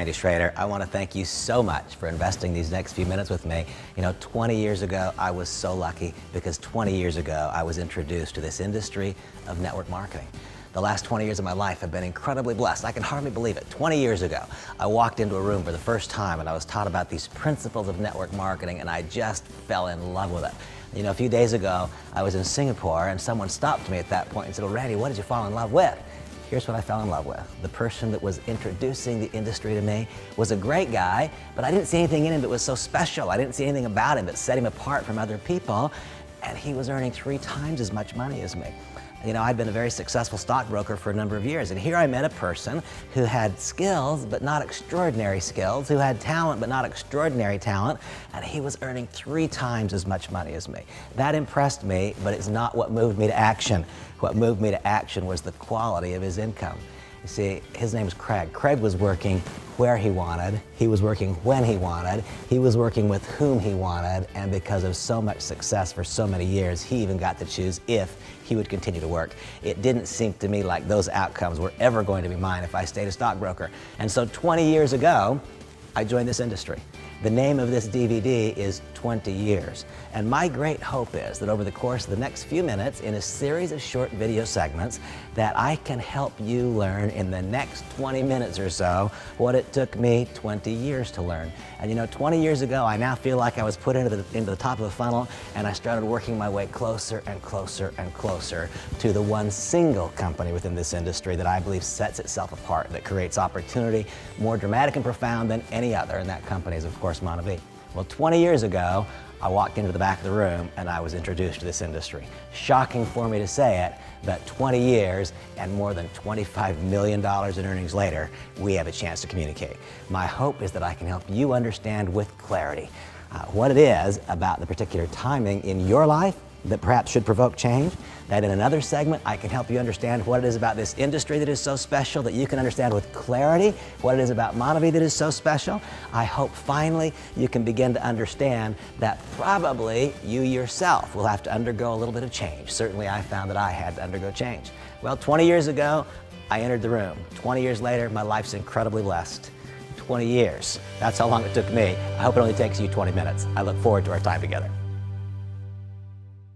Randy Schrader. I want to thank you so much for investing these next few minutes with me. You know, 20 years ago, I was so lucky because 20 years ago, I was introduced to this industry of network marketing. The last 20 years of my life have been incredibly blessed. I can hardly believe it. 20 years ago, I walked into a room for the first time and I was taught about these principles of network marketing and I just fell in love with it. You know, a few days ago, I was in Singapore and someone stopped me at that point and said, "Well, Randy, what did you fall in love with?" Here's what I fell in love with. The person that was introducing the industry to me was a great guy, but I didn't see anything in him that was so special. I didn't see anything about him that set him apart from other people, and he was earning 3 times as much money as me. You know, I'd been a very successful stockbroker for a number of years, and here I met a person who had skills, but not extraordinary skills, who had talent, but not extraordinary talent, and he was earning 3 times as much money as me. That impressed me, but it's not what moved me to action. What moved me to action was the quality of his income. You see, his name's Craig. Craig was working where he wanted, he was working when he wanted, he was working with whom he wanted, and because of so much success for so many years, he even got to choose if he would continue to work. It didn't seem to me like those outcomes were ever going to be mine if I stayed a stockbroker. And so 20 years ago, I joined this industry. The name of this DVD is 20 Years. And my great hope is that over the course of the next few minutes, in a series of short video segments, that I can help you learn in the next 20 minutes or so what it took me 20 years to learn. And you know, 20 years ago, I now feel like I was put into the top of the funnel, and I started working my way closer and closer and closer to the one single company within this industry that I believe sets itself apart, that creates opportunity more dramatic and profound than any other, and that company is, of course, Monavie. Well, 20 years ago, I walked into the back of the room and I was introduced to this industry. Shocking for me to say it, but 20 years and more than $25 million in earnings later, we have a chance to communicate. My hope is that I can help you understand with clarity what it is about the particular timing in your life that perhaps should provoke change, that in another segment I can help you understand what it is about this industry that is so special that you can understand with clarity what it is about Monavie that is so special. I hope finally you can begin to understand that probably you yourself will have to undergo a little bit of change. Certainly I found that I had to undergo change. Well, 20 years ago, I entered the room. 20 years later, my life's incredibly blessed. 20 years, that's how long it took me. I hope it only takes you 20 minutes. I look forward to our time together.